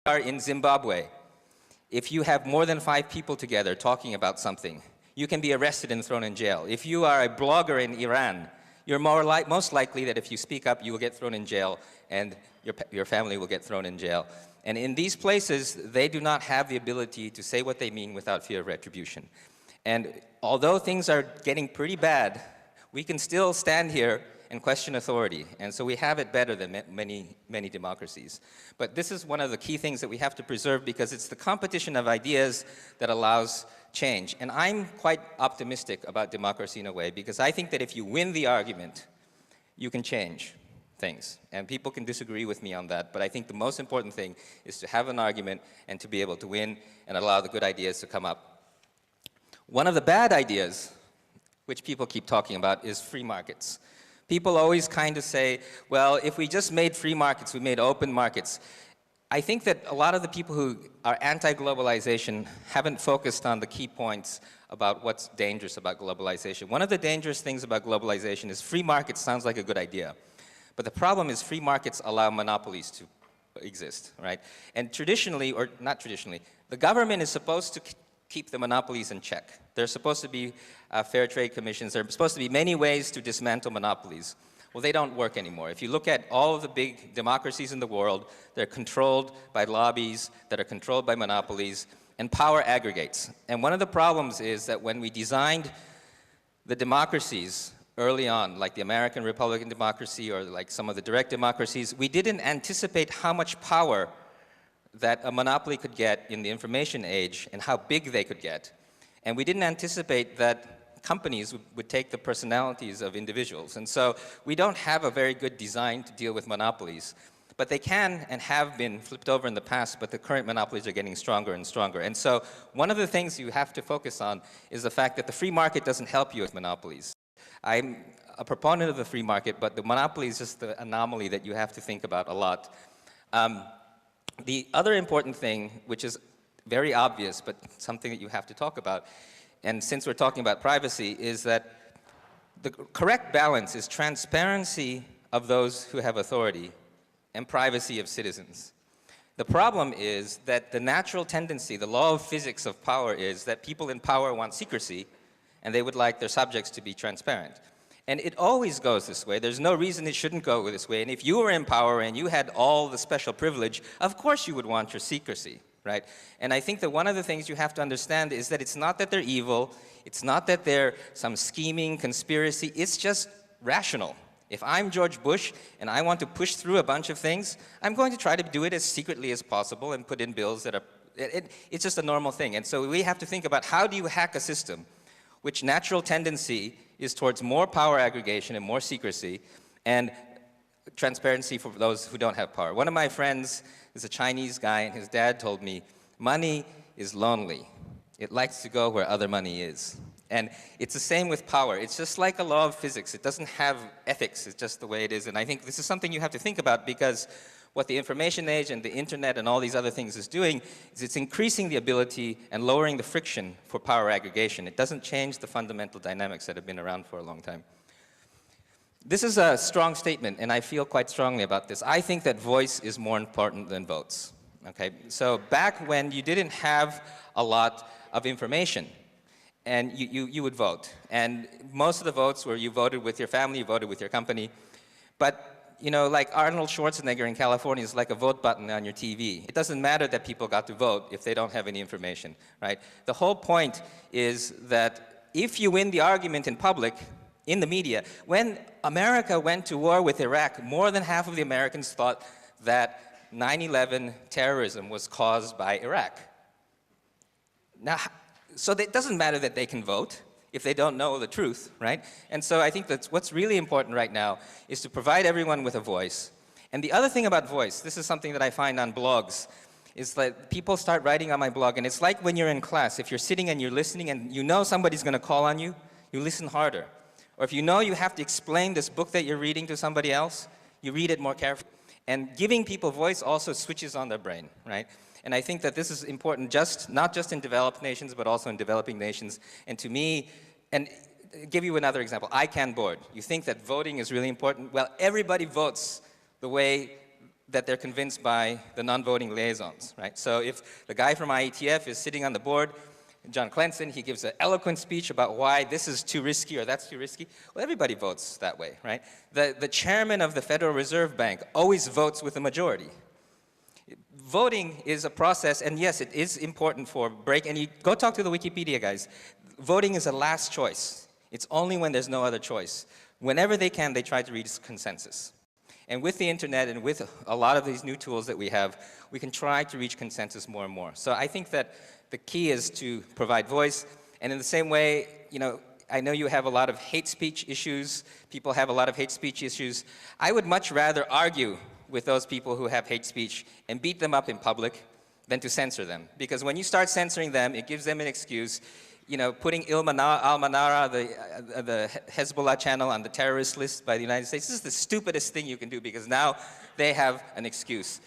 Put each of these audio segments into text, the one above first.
are in Zimbabwe, if you have more than 5 people together talking about something, you can be arrested and thrown in jail. If you are a blogger in Iran, you're most likely that if you speak up, you will get thrown in jail, and your family will get thrown in jail. And in these places, they do not have the ability to say what they mean without fear of retribution. And although things are getting pretty bad, we can still stand here and question authority. And so we have it better than many democracies. But this is one of the key things that we have to preserve, because it's the competition of ideas that allows change. And I'm quite optimistic about democracy in a way, because I think that if you win the argument, you can change things. And people can disagree with me on that, but I think the most important thing is to have an argument and to be able to win and allow the good ideas to come up. One of the bad ideas, which people keep talking about, is free markets. People always kind of say, well, if we just made free markets, we made open markets. I think that a lot of the people who are anti-globalization haven't focused on the key points about what's dangerous about globalization. One of the dangerous things about globalization is free markets sounds like a good idea. But the problem is free markets allow monopolies to exist, right? And traditionally, or not traditionally, the government is supposed to keep the monopolies in check. There's supposed to be fair trade commissions. There are supposed to be many ways to dismantle monopolies. Well, they don't work anymore. If you look at all of the big democracies in the world, they're controlled by lobbies that are controlled by monopolies, and power aggregates. And one of the problems is that when we designed the democracies early on, like the American Republican democracy or like some of the direct democracies, we didn't anticipate how much power that a monopoly could get in the information age and how big they could get. And we didn't anticipate that companies would take the personalities of individuals. And so we don't have a very good design to deal with monopolies. But they can and have been flipped over in the past, but the current monopolies are getting stronger and stronger. And so one of the things you have to focus on is the fact that the free market doesn't help you with monopolies. I'm a proponent of the free market, but the monopoly is just the anomaly that you have to think about a lot. The other important thing, which is very obvious, but something that you have to talk about, and since we're talking about privacy, is that the correct balance is transparency of those who have authority and privacy of citizens. The problem is that the natural tendency, the law of physics of power, is that people in power want secrecy, and they would like their subjects to be transparent. And it always goes this way. There's no reason it shouldn't go this way. And if you were in power and you had all the special privilege, of course you would want your secrecy, right? And I think that one of the things you have to understand is that it's not that they're evil, it's not that they're some scheming conspiracy, it's just rational. If I'm George Bush and I want to push through a bunch of things, I'm going to try to do it as secretly as possible and put in bills that are, it's just a normal thing. And so we have to think about, how do you hack a system which natural tendency is towards more power aggregation and more secrecy and transparency for those who don't have power. One of my friends is a Chinese guy, and his dad told me, money is lonely. It likes to go where other money is. And it's the same with power. It's just like a law of physics. It doesn't have ethics. It's just the way it is. And I think this is something you have to think about, because what the information age and the internet and all these other things is doing is it's increasing the ability and lowering the friction for power aggregation. It doesn't change the fundamental dynamics that have been around for a long time. This is a strong statement, and I feel quite strongly about this. I think that voice is more important than votes. Okay? So back when you didn't have a lot of information, and you would vote. And most of the votes were you voted with your family, you voted with your company. But you know, like Arnold Schwarzenegger in California is like a vote button on your TV. It doesn't matter that people got to vote if they don't have any information, right? The whole point is that if you win the argument in public, in the media, when America went to war with Iraq, more than half of the Americans thought that 9/11 terrorism was caused by Iraq. Now, so it doesn't matter that they can vote if they don't know the truth, right? And so I think that's what's really important right now is to provide everyone with a voice. And the other thing about voice, this is something that I find on blogs, is that people start writing on my blog, and it's like when you're in class, if you're sitting and you're listening and you know somebody's going to call on you, you listen harder. Or if you know you have to explain this book that you're reading to somebody else, you read it more carefully. And giving people voice also switches on their brain, right? And I think that this is important not just in developed nations, but also in developing nations. And to me, and give you another example, ICANN board. You think that voting is really important? Well, everybody votes the way that they're convinced by the non-voting liaisons, right? So if the guy from IETF is sitting on the board, John Clenson, he gives an eloquent speech about why this is too risky or that's too risky. Well, everybody votes that way, right? The chairman of the Federal Reserve Bank always votes with a majority. Voting is a process, and yes, it is important for and you go talk to the Wikipedia guys. Voting is a last choice. It's only when there's no other choice. Whenever they can, they try to reach consensus. And with the internet and with a lot of these new tools that we have, we can try to reach consensus more and more. So I think that the key is to provide voice, and in the same way, you know, I know you have a lot of hate speech issues. People have a lot of hate speech issues. I would much rather argue with those people who have hate speech and beat them up in public than to censor them. Because when you start censoring them, it gives them an excuse. You know, putting Al-Manara, the Hezbollah channel, on the terrorist list by the United States, this is the stupidest thing you can do because now they have an excuse.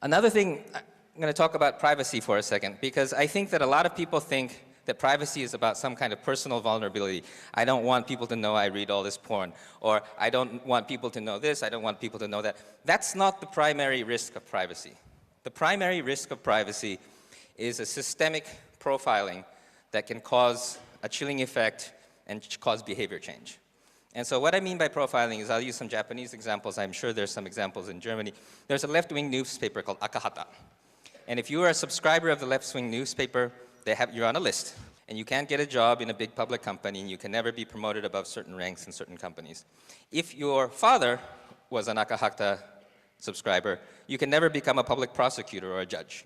Another thing, I'm going to talk about privacy for a second, because I think that a lot of people think that privacy is about some kind of personal vulnerability. I don't want people to know I read all this porn, or I don't want people to know this, I don't want people to know that. That's not the primary risk of privacy. The primary risk of privacy is a systemic profiling that can cause a chilling effect and cause behavior change. And so what I mean by profiling is, I'll use some Japanese examples. I'm sure there's some examples in Germany. There's a left-wing newspaper called Akahata. And if you are a subscriber of the left-wing newspaper, you're on a list. And you can't get a job in a big public company, and you can never be promoted above certain ranks in certain companies. If your father was an Akahata subscriber, you can never become a public prosecutor or a judge.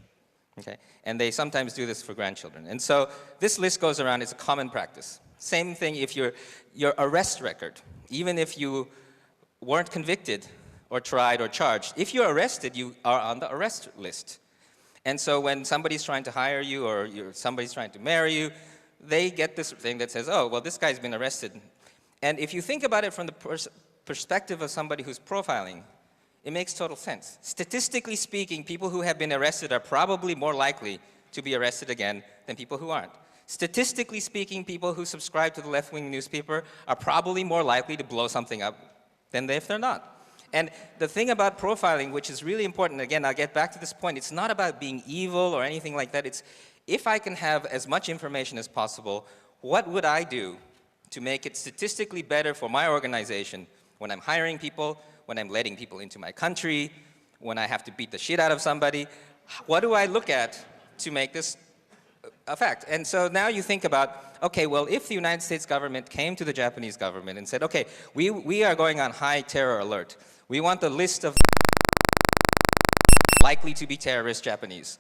Okay? And they sometimes do this for grandchildren. And so this list goes around. It's a common practice. Same thing if your arrest record, even if you weren't convicted or tried or charged, if you're arrested, you are on the arrest list. And so when somebody's trying to hire you or somebody's trying to marry you, they get this thing that says, oh, well, this guy's been arrested. And if you think about it from the perspective of somebody who's profiling, it makes total sense. Statistically speaking, people who have been arrested are probably more likely to be arrested again than people who aren't. Statistically speaking, people who subscribe to the left-wing newspaper are probably more likely to blow something up than if they're not. And the thing about profiling, which is really important, again, I'll get back to this point, it's not about being evil or anything like that. It's, if I can have as much information as possible, what would I do to make it statistically better for my organization when I'm hiring people, when I'm letting people into my country, when I have to beat the shit out of somebody? What do I look at to make this a fact? And so now you think about, okay, well, if the United States government came to the Japanese government and said, okay, we are going on high terror alert. We want the list of likely to be terrorist Japanese.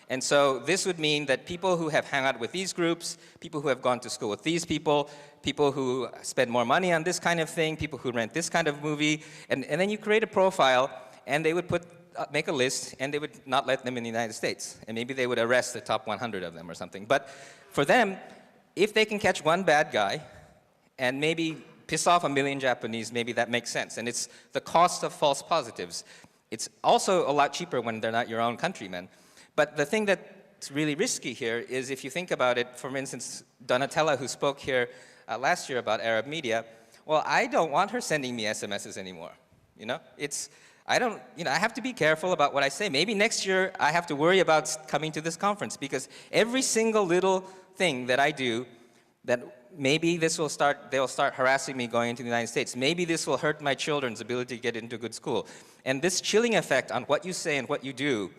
And so this would mean that people who have hung out with these groups, people who have gone to school with these people who spend more money on this kind of thing, people who rent this kind of movie, and then you create a profile, and they would make a list, and they would not let them in the United States. And maybe they would arrest the top 100 of them or something. But for them, if they can catch one bad guy, and maybe piss off 1 million Japanese, maybe that makes sense. And it's the cost of false positives. It's also a lot cheaper when they're not your own countrymen. But the thing that's really risky here is, if you think about it, for instance, Donatella, who spoke here last year about Arab media, well, I don't want her sending me SMSs anymore. You know, I have to be careful about what I say. Maybe next year I have to worry about coming to this conference, because every single little thing that I do, that maybe they'll start harassing me going into the United States. Maybe this will hurt my children's ability to get into good school. And this chilling effect on what you say and what you do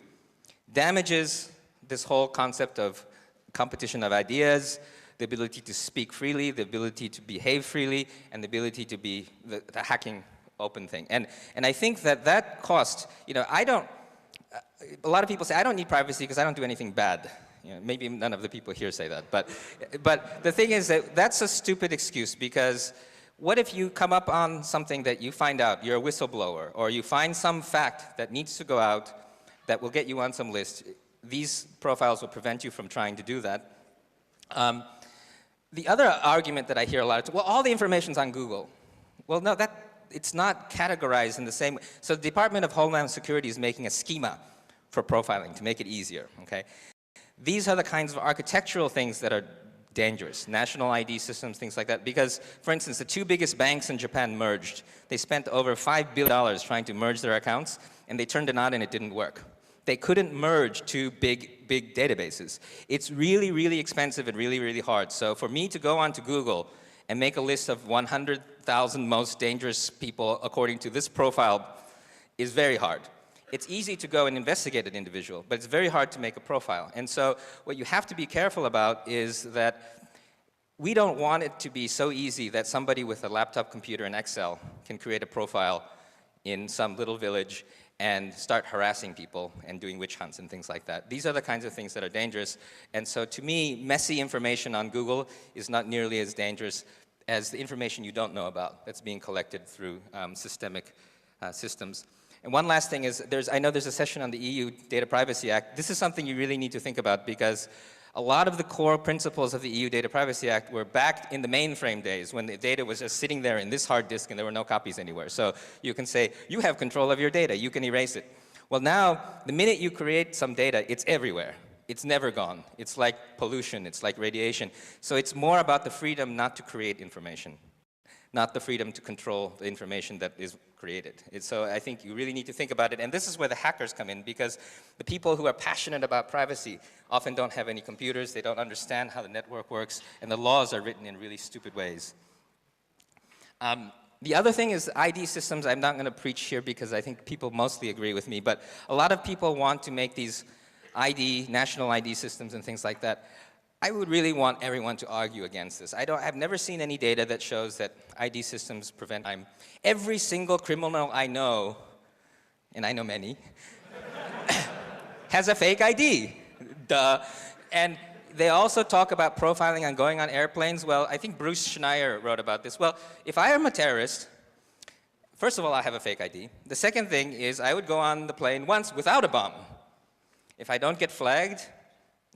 damages this whole concept of competition of ideas, the ability to speak freely, the ability to behave freely, and the ability to be the hacking open thing. And I think that cost, you know, a lot of people say, I don't need privacy because I don't do anything bad. You know, maybe none of the people here say that, but the thing is that that's a stupid excuse, because what if you come up on something that you find out, you're a whistleblower, or you find some fact that needs to go out that will get you on some list? These profiles will prevent you from trying to do that. The other argument that I hear a lot is, well, all the information's on Google. Well, no, it's not categorized in the same way. So the Department of Homeland Security is making a schema for profiling to make it easier, okay? These are the kinds of architectural things that are dangerous. National ID systems, things like that. Because, for instance, the two biggest banks in Japan merged. They spent over $5 billion trying to merge their accounts, and they turned it on and it didn't work. They couldn't merge two big databases. It's really, really expensive and really, really hard. So for me to go onto Google and make a list of 100,000 most dangerous people according to this profile is very hard. It's easy to go and investigate an individual, but it's very hard to make a profile. And so what you have to be careful about is that we don't want it to be so easy that somebody with a laptop computer and Excel can create a profile in some little village and start harassing people and doing witch hunts and things like that. These are the kinds of things that are dangerous. And so to me, messy information on Google is not nearly as dangerous as the information you don't know about that's being collected through systemic systems. And one last thing is, I know there's a session on the EU Data Privacy Act. This is something you really need to think about because a lot of the core principles of the EU Data Privacy Act were back in the mainframe days when the data was just sitting there in this hard disk and there were no copies anywhere. So you can say, you have control of your data, you can erase it. Well now, the minute you create some data, it's everywhere. It's never gone. It's like pollution, it's like radiation. So it's more about the freedom not to create information, not the freedom to control the information that is created. So I think you really need to think about it. And this is where the hackers come in, because the people who are passionate about privacy often don't have any computers, they don't understand how the network works, and the laws are written in really stupid ways. The other thing is ID systems. I'm not going to preach here because I think people mostly agree with me, but a lot of people want to make these national ID systems and things like that. I would really want everyone to argue against this. I've never seen any data that shows that ID systems prevent crime. Every single criminal I know, and I know many, has a fake ID. Duh. And they also talk about profiling and going on airplanes. Well, I think Bruce Schneier wrote about this. Well, if I am a terrorist, first of all, I have a fake ID. The second thing is I would go on the plane once without a bomb. If I don't get flagged,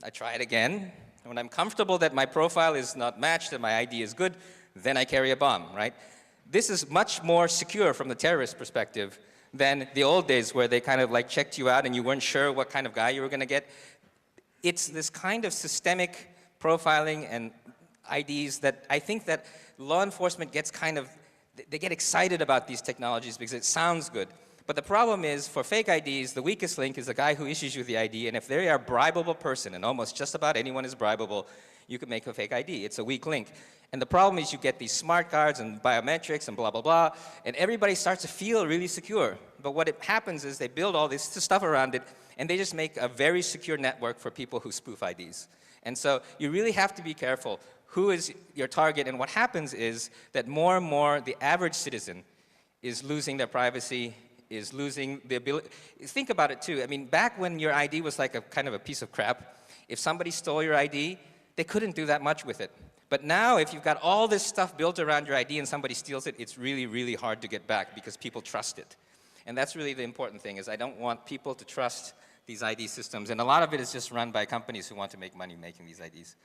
I try it again. When I'm comfortable that my profile is not matched and my ID is good, then I carry a bomb, right? This is much more secure from the terrorist perspective than the old days where they kind of like checked you out and you weren't sure what kind of guy you were going to get. It's this kind of systemic profiling and IDs that I think that law enforcement gets they get excited about these technologies because it sounds good. But the problem is, for fake IDs, the weakest link is the guy who issues you the ID, and if they are a bribable person, and almost just about anyone is bribable, you can make a fake ID. It's a weak link. And the problem is you get these smart cards and biometrics and blah, blah, blah, and everybody starts to feel really secure. But what happens is they build all this stuff around it, and they just make a very secure network for people who spoof IDs. And so you really have to be careful who is your target, and what happens is that more and more the average citizen is losing their privacy, is losing the ability. Think about it too. I mean, back when your ID was like a kind of a piece of crap, if somebody stole your ID, they couldn't do that much with it. But now, if you've got all this stuff built around your ID and somebody steals it, it's really, really hard to get back because people trust it. And that's really the important thing, is I don't want people to trust these ID systems. And a lot of it is just run by companies who want to make money making these IDs.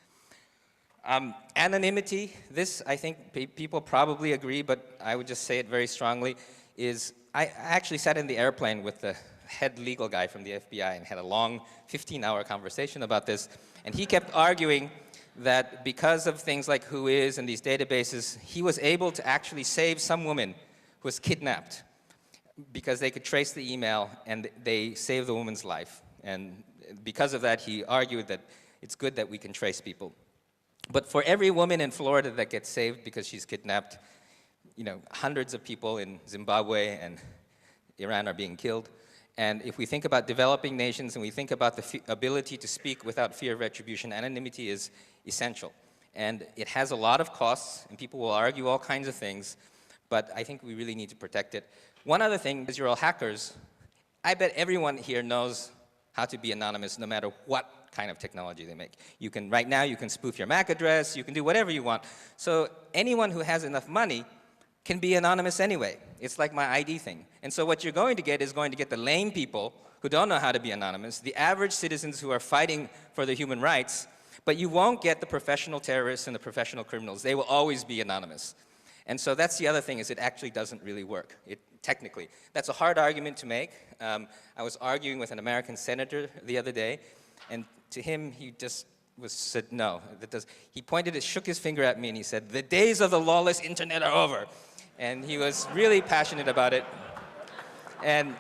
Anonymity, this I think people probably agree, but I would just say it very strongly, is I actually sat in the airplane with the head legal guy from the FBI and had a long 15-hour conversation about this. And he kept arguing that because of things like Whois and these databases, he was able to actually save some woman who was kidnapped because they could trace the email and they saved the woman's life. And because of that, he argued that it's good that we can trace people. But for every woman in Florida that gets saved because she's kidnapped, you know, hundreds of people in Zimbabwe and Iran are being killed. And if we think about developing nations and we think about the ability to speak without fear of retribution, anonymity is essential. And it has a lot of costs, and people will argue all kinds of things, but I think we really need to protect it. One other thing is, you're all hackers. I bet everyone here knows how to be anonymous no matter what kind of technology they make. Right now you can spoof your MAC address, you can do whatever you want. So anyone who has enough money can be anonymous anyway. It's like my ID thing. And so what you're going to get is going to get the lame people who don't know how to be anonymous, the average citizens who are fighting for their human rights, but you won't get the professional terrorists and the professional criminals. They will always be anonymous. And so that's the other thing, is it actually doesn't really work, technically. That's a hard argument to make. I was arguing with an American senator the other day, and to him, he just said, no. He shook his finger at me and he said, the days of the lawless internet are over. And he was really passionate about it. And